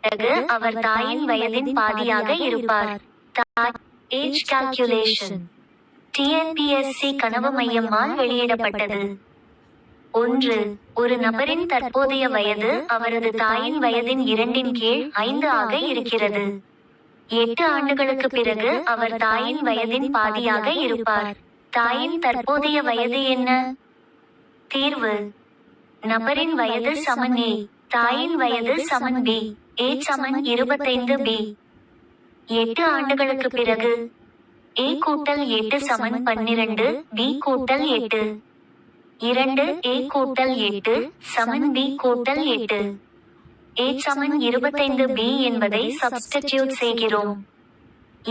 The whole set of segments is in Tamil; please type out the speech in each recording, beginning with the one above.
பிறகு அவர் தாயின் வயதின் பாதியாக இருப்பார். ஏஜ் கால்குலேஷன் டிஎன்பிஎஸ்சி கனவு மையமால் வெளியிடப்பட்டது. 1. ஒரு நபரின் தற்போதைய வயது அவரது தாயின் வயதின் 2/5 ஆக இருக்கிறது. 8 ஆண்டுகளுக்கு பிறகு அவர் தாயின் வயதின் பாதியாக இருப்பார். தாயின் தற்போதைய வயது என்ன? தீர்வு: நபரின் வயது சமன் A, தாயின் வயது சமன் B. A Saman 25B. 8 ஆண்டுகளுக்கு பிறகு A கூட்டல் 8 சமன் 12, B கூட்டல் 8. 2 A கூட்டல் 8 சமன் B கூட்டல் 8. A சமன் 25B என்பதை சப்ஸ்டிடியூட் செய்கிறோம்.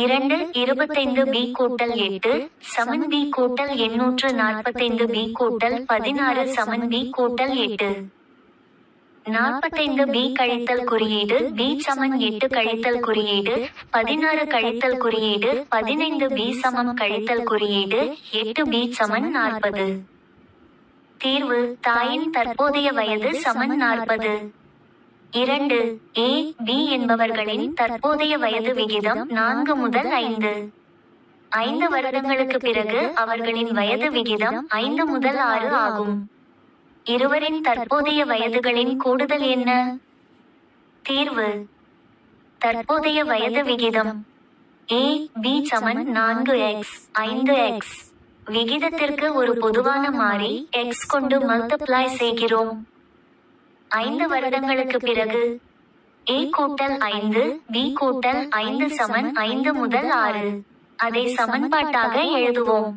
2 25B கூட்டல் 8 சமன் B கூட்டல் 845B கூட்டல் 16 சமன் B கூட்டல் 8. 45B கழித்தல் குறியீடு B சமன் 8 கழித்தல் குறியீடு 16 கழித்தல் குறியீடு 15B சமம் கழித்தல் குறியீடு 8B சமன் 40. தீர்வு: தாயின் தற்போதைய வயது சமன் 40. 2. A, B என்பவர்களின் தற்போதைய வயது விகிதம் 4 முதல் 5. 5 வருடங்களுக்கு பிறகு அவர்களின் வயது விகிதம் 5 முதல் 6 ஆகும். இருவரின் தற்போதைய வயதுகளின் கூடுதல் என்ன? தீர்வு: தற்போதைய வயது விகிதம் A, B Saman 4x 5x. விகிதத்திற்கு ஒரு பொதுவான மாறி x கொண்டு மல்டிப்ளை செய்கிறோம். 5 வருடங்களுக்கு பிறகு A கூட்டல் 5 B கூட்டல் 5 சமன் 5 முதல் 6. அதை சமன்பாட்டாக எழுதுவோம்.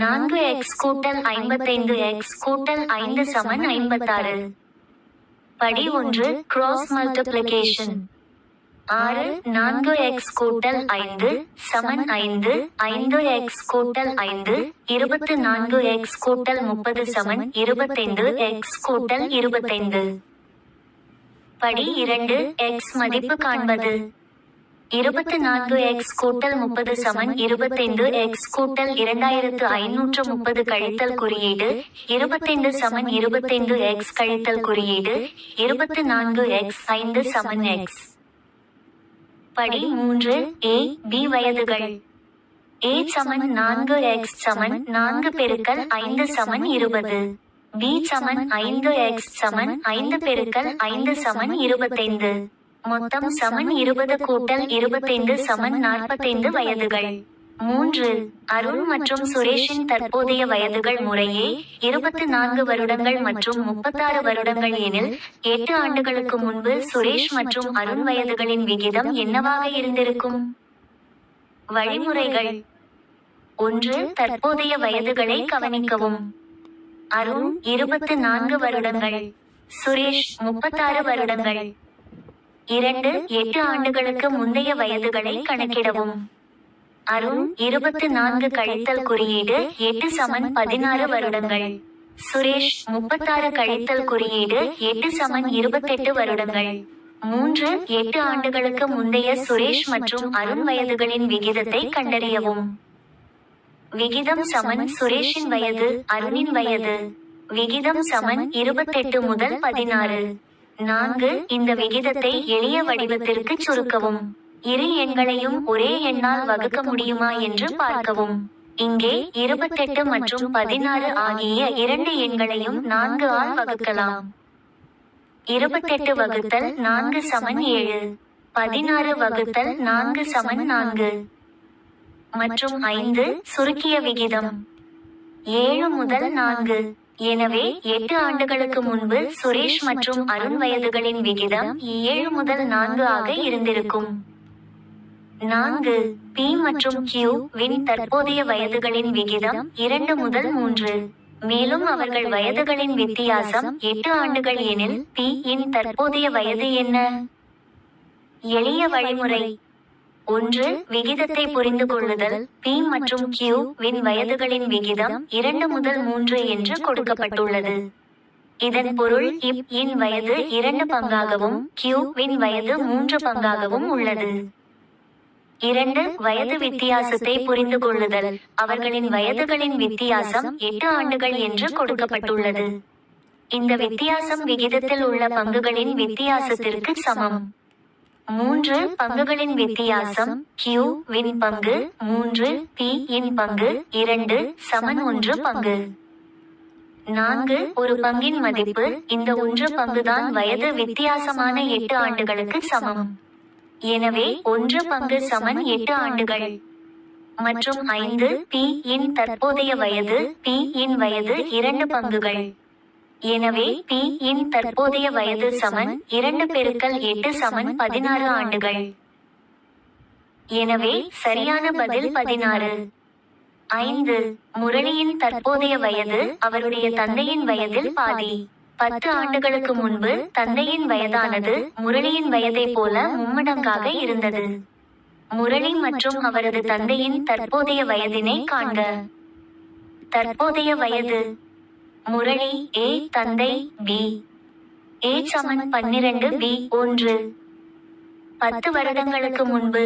4x கூட்டல் 55x கூட்டல் 5 சமன் 56. படி 1 கிராஸ் மல்டிப்ளிகேஷன். 6 4x கூட்டல் 5 சமன் 5 5x கூட்டல் 5 24x கூட்டல் 30 சமன் 25x கூட்டல் 25. படி 2 x மதிப்பு காண்பது. 24x கூட்டல் 30 சமன் 25x கூட்டல் 2530 கழித்தல் குறியீடு 25 சமன் 25x கழித்தல் குறியீடு 24x 5 சமன் x. படி 3 A, B வயதுகள். A Saman 4x சமன் 4 பெருக்கல் 5 சமன் 20. B சமன் 5x சமன் 5 பெருக்கல் 5 சமன் 25. மொத்தம் சமன் 20 கூட்டல் 25 சமன் 45 வயதுகள். 3. அருண் மற்றும் சுரேஷின் தற்போதைய வயதுகள் முறையே 24 வருடங்கள் மற்றும் 36 வருடங்கள் எனில் 8 ஆண்டுகளுக்கு முன்பு சுரேஷ் மற்றும் அருண் வயதுகளின் விகிதம் என்னவாக இருந்திருக்கும்? வழிமுறைகள். 1. தற்போதைய வயதுகளை கவனிக்கவும். அருண் 24 வருடங்கள், சுரேஷ் 36 வருடங்கள். 2. 8 ஆண்டுகளுக்கு முந்தைய வயதுகளை கணக்கிடவும். அருண் 24 கழித்தல் குறியீடு 8 சமன் 16 வருடங்கள். சுரேஷ் 36 கழித்தல் குறியீடு 8 சமன் 28 வருடங்கள். 3. 8 ஆண்டுகளுக்கு முந்தைய சுரேஷ் மற்றும் அருண் வயதுகளின் விகிதத்தை கண்டறியவும். விகிதம் சமன் சுரேஷின் வயது அருணின் வயது. விகிதம் சமன் 28 முதல் 16. 4. இந்த விகிதத்தை எளிய வடிவத்திற்கு சுருக்கவும். இரு எண்களையும் ஒரே எண்ணால் வகுக்க முடியுமா என்று பார்க்கவும். இங்கே 28 மற்றும் 16 ஆகிய 2 எண்களையும் 4 ஆல் வகுக்கலாம். 28 வகுத்தல் 4 சமன் 7. 16 வகுத்தல் 4 சமன் 4. மற்றும் 5 சுருக்கிய விகிதம் 7 முதல் 4. எனவே 8 ஆண்டுகளுக்கு முன்பு சுரேஷ் மற்றும் அருண் வயதுகளின் விகிதம் 7 முதல் 4 ஆக இருந்திருக்கும். 4. P மற்றும் Q வின் தற்போதைய வயதுகளின் விகிதம் 2 முதல் 3. மேலும் அவர்கள் வயதுகளின் வித்தியாசம் 8 ஆண்டுகள் எனில் P இன் தற்போதைய வயது என்ன? எளிய வழிமுறை. 1. விகிதத்தை புரிந்து கொள்ளுதல். P மற்றும் Q வின் வயதுகளின் விகிதம் 2 முதல் 3 என்று கொடுக்கப்பட்டுள்ளது. இதன் பொருள் P இன் வயது 2 பங்காகவும் Q வின் வயது 3 பங்காகவும் உள்ளது. 2. வயது வித்தியாசத்தை புரிந்து கொள்ளுதல். அவர்களின் வயதுகளின் வித்தியாசம் 8 ஆண்டுகள் என்று கொடுக்கப்பட்டுள்ளது. இந்த வித்தியாசம் விகிதத்தில் உள்ள பங்குகளின் வித்தியாசத்திற்கு சமம். 3 பங்குகளின் வித்தியாசம் Q வின் பங்கு 3 P இன் பங்கு 2 சமன் 1 பங்கு. 4 ஒரு பங்கின் மதிப்பு இந்த 1 பங்குதான் வயது வித்தியாசமான 8 ஆண்டுகளுக்கு சமம். எனவே 1 பங்கு சமன் 8 ஆண்டுகள். மற்றும் 5 P இன் தற்போதைய வயது P இன் வயது 2 பங்குகள். எனவே P இன் தற்போதைய வயது சமன் 2 பெருக்கல் 8 சமன் 16 ஆண்டுகள். எனவே சரியான பதில் 16. 5 முரளியின் தற்போதைய வயது அவருடைய தந்தையின் வயதில் பாதி. 10 ஆண்டுகளுக்கு முன்பு தந்தையின் வயதானது முரளியின் வயதைப் போல மும்மடங்காக இருந்தது. முரளி மற்றும் அவரது தந்தையின் தற்போதைய வயதினை காண்க. தற்போதைய வயது முரளி A தந்தை B A சமன் 12 B 1. 10 வருடங்களுக்கு முன்பு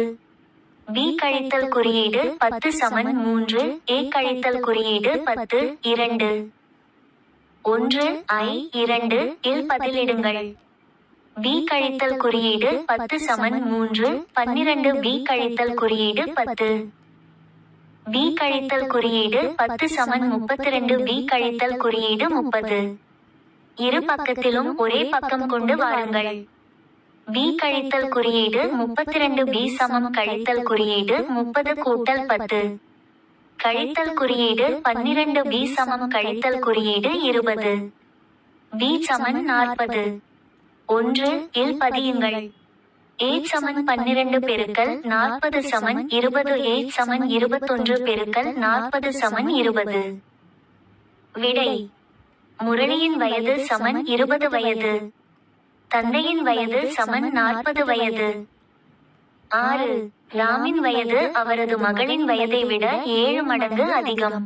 B கழித்தல் குறியீடு 10 சமன் 3 A கழித்தல் குறியீடு 10 2. 1 I 2 இல் பதிலிடுங்கள். B கழித்தல் குறியீடு 10 சமன் 3 12 B கழித்தல் குறியீடு 10. B கழித்தல் குறியீடு 10 சமன் 32 B கழித்தல் குறியீடு 30. இரு பக்கத்திலும் ஒரே பக்கம் கொண்டு வாருங்கள். B கழித்தல் குறியீடு 32 B சமம் கழித்தல் குறியீடு 30 கூட்டல் 10. கழித்தல் குறியீடு 12 B சமம் கழித்தல் குறியீடு 20. B Saman 40. 1 இல் பதியுங்கள். A சமன் 12 பெருக்கல் 40 சமன் 20 A சமன் 21 பெருக்கல் 40 சமன் 20. விடை முரளியின் வயது சமன் 20 வயது. தந்தையின் வயது சமன் 40 வயது. 6 ராமின் வயது அவரது மகளின் வயதை விட 7 மடங்கு அதிகம்.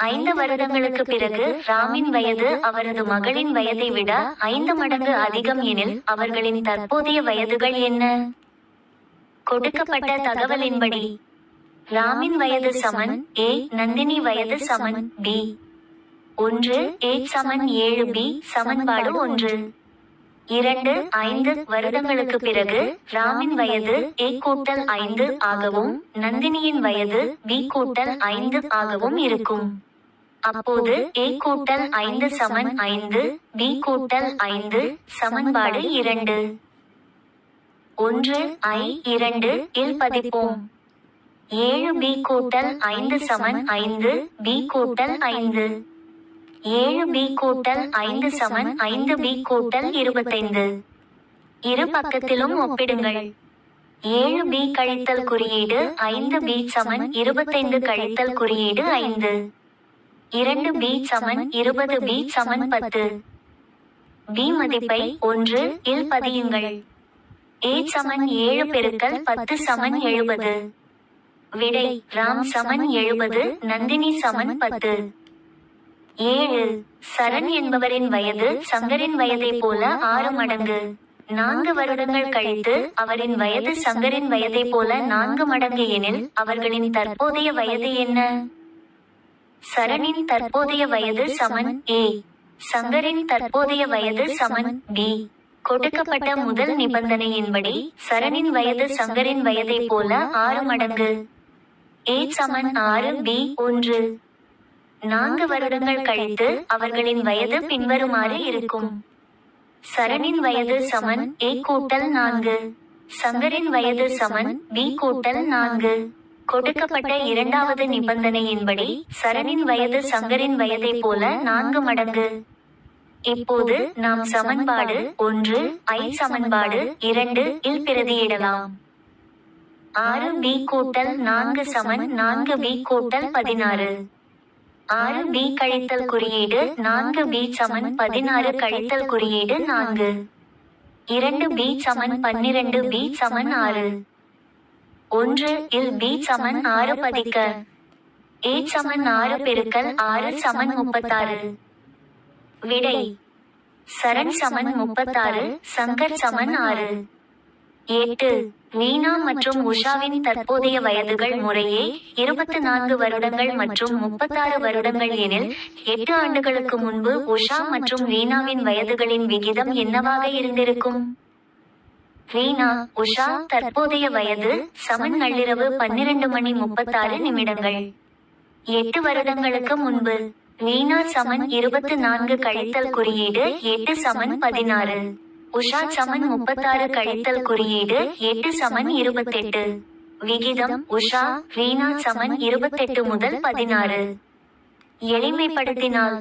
5 வருடங்களுக்கு பிறகு ராமின் வயது அவரது மகளின் வயதை விட 5 மடங்கு அதிகம் எனில் அவர்களின் தற்போதைய வயதுகள் என்ன? கொடுக்கப்பட்ட தகவலின்படி ராமின் வயது சமன் A நந்தினி வயது சமன் B. 1 A சமன் 7 B சமன்பாடு 1. 2 5 வருடங்களுக்கு பிறகு ராமின் வயது A கூட்டல் 5 ஆகவும் நந்தினியின் வயது B கூட்டல் 5 ஆகவும் இருக்கும். அப்போது A கூட்டல் 5 சமன் 5 B கூட்டல் 5 சமன்பாடு 2. 1 I 2 இல் பதிப்போம். 7 B கூட்டல் 5 சமன் 5 B கூட்டல் 5. 7 B கூட்டல் 5 சமன் 5 B கூட்டல் 25. இரு பக்கத்திலும் ஒப்பிடுங்கள். 7 B கழித்தல் குறியீடு 5 B சமன் 25 கழித்தல் குறியீடு 5. 2 B சமன் 20 B சமன் 10. B மதிப்பை 1 இல் பதியுங்கள். A சமன் 7 பெருக்கல் 10 சமன் 70. விடை ராம் சமன் 70 நந்தினி சமன் 10. 7 சரண் என்பவரின் வயது சங்கரின் வயதைப் போல 6 மடங்கு. 4 வருடங்கள் கழித்து அவரின் வயது சங்கரின் வயதைப் போல 4 மடங்கு எனில் அவர்களின் தற்போதைய வயது என்ன? சரணின் தற்போதைய வயது சமன் A சங்கரின் தற்போதைய வயது சமன் B. கொடுக்கப்பட்ட முதல் நிபந்தனையின்படி சரணின் வயது சங்கரின் வயதைப் போல 6 மடங்கு. A Saman 6 B 1. 4 வருடங்கள் கழித்து அவர்களின் வயது பின்வருமாறு இருக்கும். சரணின் வயது சமன் A கூட்டல் 4. சங்கரின் வயது சமன் B கூட்டல் 4. கொடுக்கப்பட்ட இரண்டாவது நிபந்தனையின்படி சரணின் வயது சங்கரின் வயதைப் போல 4 மடங்கு. இப்போது நாம் சமன்பாடு 1 I சமன்பாடு 2 இல் பிரதியிடலாம். 6 B கூட்டல் 4 சமன் 4 B கூட்டல் 16. 6 B கழித்தல் குறியீடு 4 B சமன் 16 கழித்தல் குறியீடு 4. 2 B சமன் 12 B சமன் 6. 1 இல் B சமன் 6 பதிக்க. A சமன் 6 பெருக்கல் 6 சமன் 36. விடை சரண் சமன் 36 சங்கர் சமன் 6. 8 வீணா மற்றும் உஷாவின் தற்போதைய வயதுகள் முறையே 24 வருடங்கள் மற்றும் 36 வருடங்கள் எனில் 8 ஆண்டுகளுக்கு முன்பு உஷா மற்றும் வீணாவின் வயதுகளின் விகிதம் என்னவாக இருந்திருக்கும்? ரீனா உஷா தற்போதைய வயது சமன் நள்ளிரவு 12:36. 8 வருடங்களுக்கு முன்பு. ரீனா சமன் 24 கழித்தல் குறியீடு 8 சமன் 16. உஷா சமன் 36 கழித்தல் குறியீடு 8 சமன் 28. விகிதம் உஷா ரீனா சமன் 28 முதல் 16. எளிமைப்படுத்தினால்